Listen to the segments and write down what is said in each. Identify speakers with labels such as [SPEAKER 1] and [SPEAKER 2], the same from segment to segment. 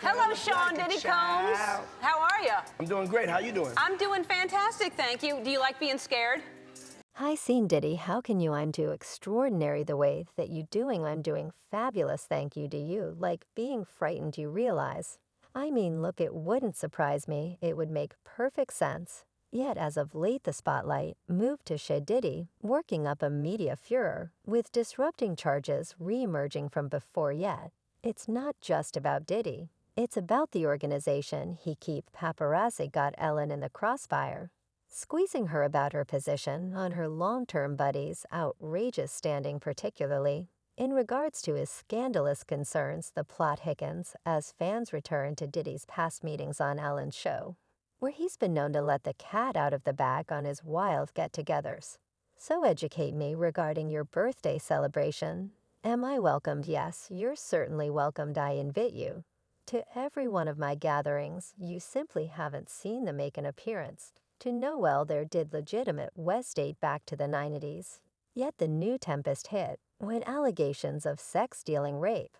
[SPEAKER 1] Hello, Sean Diddy Combs. How are you?
[SPEAKER 2] I'm doing great. How you doing?
[SPEAKER 1] I'm doing fantastic, thank you. Do you like being scared?
[SPEAKER 3] Hi, Scene Diddy. How can you? I'm do extraordinary the way that you doing. I'm doing fabulous. Thank you to you. Like being frightened, you realize. I mean, look, it wouldn't surprise me. It would make perfect sense. Yet, as of late, the spotlight moved to Diddy, working up a media furor, with disrupting charges re-emerging from before yet. It's not just about Diddy. It's about the organization he keep paparazzi got Ellen in the crossfire, squeezing her about her position on her long-term buddy's outrageous standing, particularly in regards to his scandalous concerns. The plot thickens as fans return to Diddy's past meetings on Ellen's show, where he's been known to let the cat out of the bag on his wild get-togethers. So educate me regarding your birthday celebration. Am I welcomed? Yes, you're certainly welcomed. I invite you to every one of my gatherings. You simply haven't seen them make an appearance to know well there did legitimate West date back to the 90s. Yet the new tempest hit when allegations of sex dealing, rape,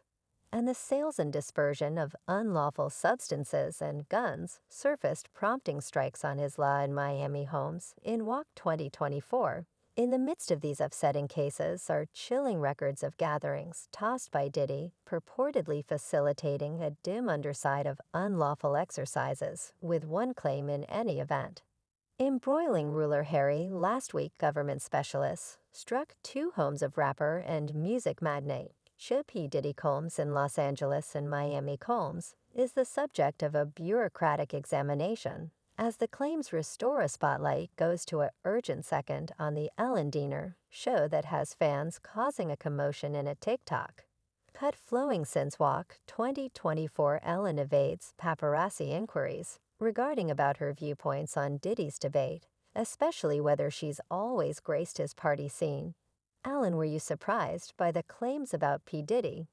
[SPEAKER 3] and the sales and dispersion of unlawful substances and guns surfaced, prompting strikes on his La and Miami homes in WAC 2024. In the midst of these upsetting cases are chilling records of gatherings tossed by Diddy, purportedly facilitating a dim underside of unlawful exercises, with one claim in any event. Embroiling ruler Harry. Last week, government specialists struck two homes of rapper and music magnate P. Diddy Combs in Los Angeles and Miami. Combs is the subject of a bureaucratic examination, as the claims restore a spotlight goes to an urgent second on the Ellen DeGeneres show that has fans causing a commotion in a TikTok cut flowing since WAC 2024. Ellen evades paparazzi inquiries regarding about her viewpoints on Diddy's debate, especially whether she's always graced his party scene. Ellen, were you surprised by the claims about P. Diddy?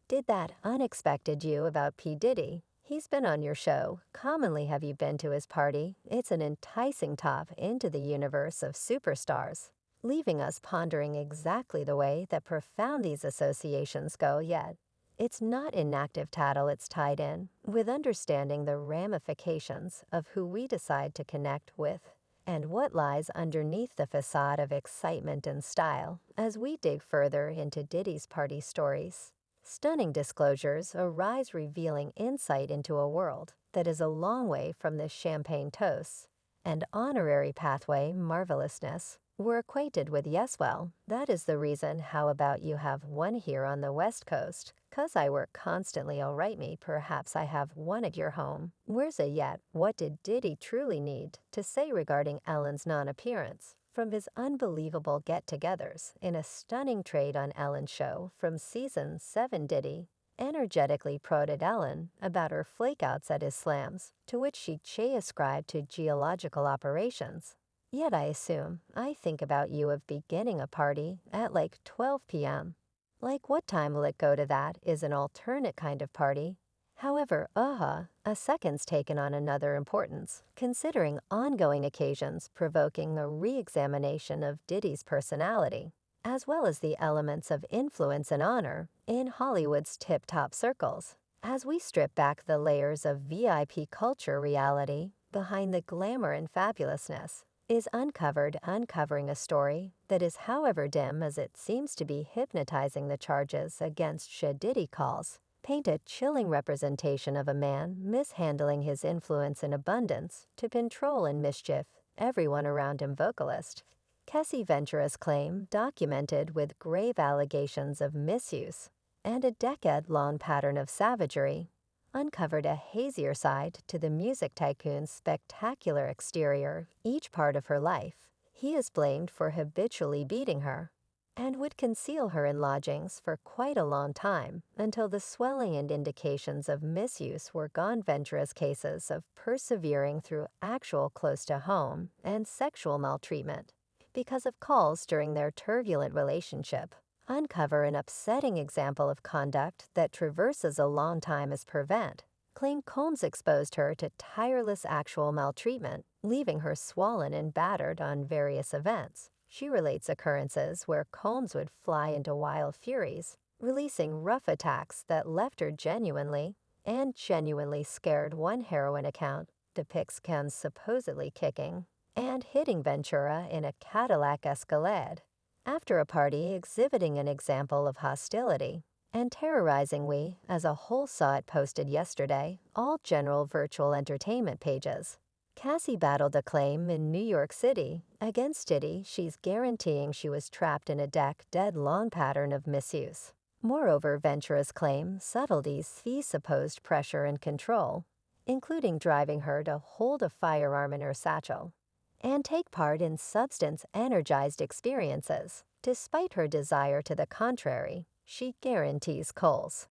[SPEAKER 3] Did that unexpected you about P. Diddy? He's been on your show. Commonly, have you been to his party? It's an enticing top into the universe of superstars, leaving us pondering exactly the way that profound these associations go. Yet it's not inactive tattle. It's tied in with understanding the ramifications of who we decide to connect with and what lies underneath the facade of excitement and style as we dig further into Diddy's party stories. Stunning disclosures arise, revealing insight into a world that is a long way from the champagne toasts and honorary pathway marvelousness we're acquainted with. Yes, well, that is the reason how about you have one here on the West Coast, 'cause I work constantly. Alright, me, perhaps I have one at your home. Where's it yet? What did Diddy truly need to say regarding Ellen's non-appearance from his unbelievable get-togethers in a stunning trade on Ellen's show from season 7? Diddy energetically prodded Ellen about her flakeouts at his slams, to which she ascribed to geological operations. Yet I think about you of beginning a party at like 12 p.m. Like, what time will it go to? That is an alternate kind of party. However, a second's taken on another importance, considering ongoing occasions provoking a re-examination of Diddy's personality, as well as the elements of influence and honor in Hollywood's tip-top circles. As we strip back the layers of VIP culture, reality behind the glamour and fabulousness is uncovering a story that is, however dim as it seems to be, hypnotizing. The charges against Diddy calls paint a chilling representation of a man mishandling his influence in abundance to control and mischief everyone around him. Vocalist Kessie Ventura's claim, documented with grave allegations of misuse and a decade-long pattern of savagery, uncovered a hazier side to the music tycoon's spectacular exterior. Each part of her life he is blamed for habitually beating her, and would conceal her in lodgings for quite a long time until the swelling and indications of misuse were gone. Ventura's cases of persevering through actual close-to-home and sexual maltreatment because of calls during their turbulent relationship uncover an upsetting example of conduct that traverses a long time as prevent. Claim Combs exposed her to tireless actual maltreatment, leaving her swollen and battered on various events. She relates occurrences where Combs would fly into wild furies, releasing rough attacks that left her genuinely and genuinely scared one heroin account depicts Kim supposedly kicking and hitting Ventura in a Cadillac Escalade after a party, exhibiting an example of hostility and terrorizing. We, as a whole, saw it posted yesterday, all general virtual entertainment pages. Cassie battled a claim in New York City against Diddy. She's guaranteeing she was trapped in a decade-long pattern of misuse. Moreover, Ventura's claim subtleties the supposed pressure and control, including driving her to hold a firearm in her satchel and take part in substance-energized experiences. Despite her desire to the contrary, she guarantees Coles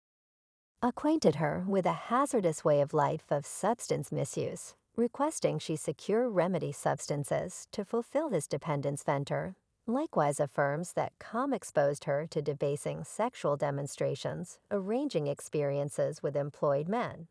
[SPEAKER 3] acquainted her with a hazardous way of life of substance misuse, requesting she secure remedy substances to fulfill his dependence. Venter likewise affirms that Com exposed her to debasing sexual demonstrations, arranging experiences with employed men,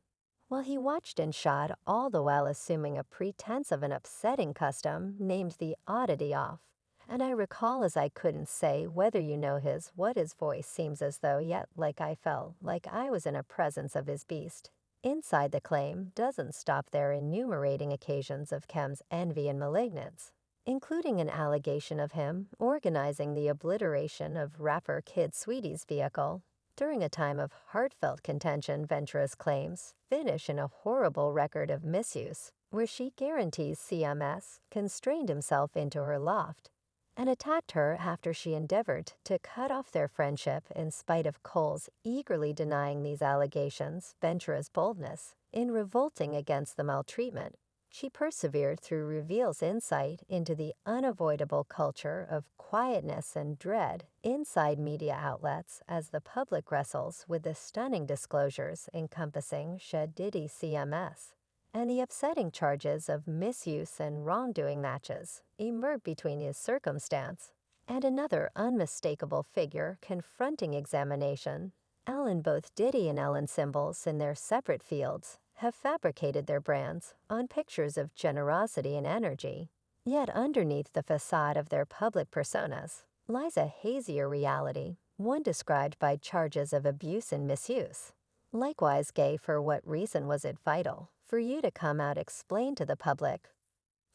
[SPEAKER 3] while he watched and shot, all the while assuming a pretense of an upsetting custom named the oddity off. And I recall, as I couldn't say whether you know what his voice seems as though yet like I felt like I was in a presence of his beast. Inside the claim doesn't stop there, enumerating occasions of Kim's envy and malignance, including an allegation of him organizing the obliteration of rapper Kid Sweetie's vehicle during a time of heartfelt contention. Ventura's claims finish in a horrible record of misuse, where she guarantees CMS constrained himself into her loft and attacked her after she endeavored to cut off their friendship. In spite of Coles eagerly denying these allegations, Ventura's boldness in revolting against the maltreatment she persevered through reveals insight into the unavoidable culture of quietness and dread inside media outlets as the public wrestles with the stunning disclosures encompassing Shed Diddy CMS and the upsetting charges of misuse and wrongdoing. Matches emerged between his circumstance and another unmistakable figure confronting examination. Ellen, both Diddy and Ellen symbols in their separate fields, have fabricated their brands on pictures of generosity and energy. Yet underneath the facade of their public personas lies a hazier reality, one described by charges of abuse and misuse. Likewise, Gay, for what reason was it vital for you to come out explain to the public?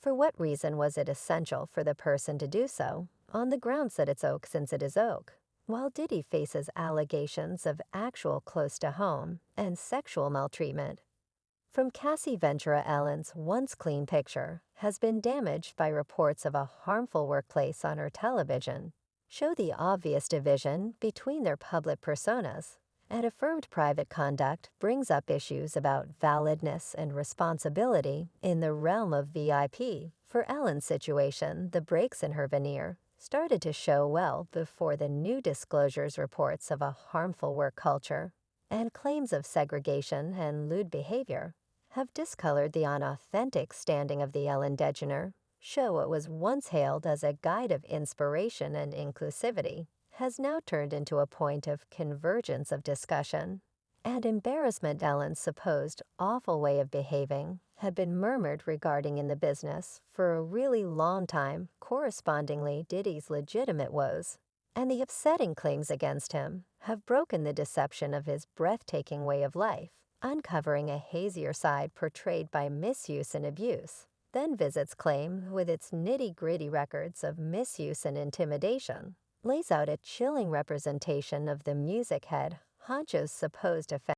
[SPEAKER 3] For what reason was it essential for the person to do so, on the grounds that it's oak since it is oak? While Diddy faces allegations of actual close-to-home and sexual maltreatment from Cassie Ventura, Ellen's once clean picture has been damaged by reports of a harmful workplace on her television, show the obvious division between their public personas, and affirmed private conduct brings up issues about validness and responsibility in the realm of VIP. For Ellen's situation, the breaks in her veneer started to show well before the new disclosures. Reports of a harmful work culture and claims of segregation and lewd behavior have discolored the unauthentic standing of the Ellen DeGeneres show. What was once hailed as a guide of inspiration and inclusivity has now turned into a point of convergence of discussion and embarrassment. Ellen's supposed awful way of behaving had been murmured regarding in the business for a really long time. Correspondingly, Diddy's legitimate woes and the upsetting claims against him have broken the deception of his breathtaking way of life, uncovering a hazier side portrayed by misuse and abuse. Then visits claim with its nitty-gritty records of misuse and intimidation lays out a chilling representation of the music head honcho's supposed offense.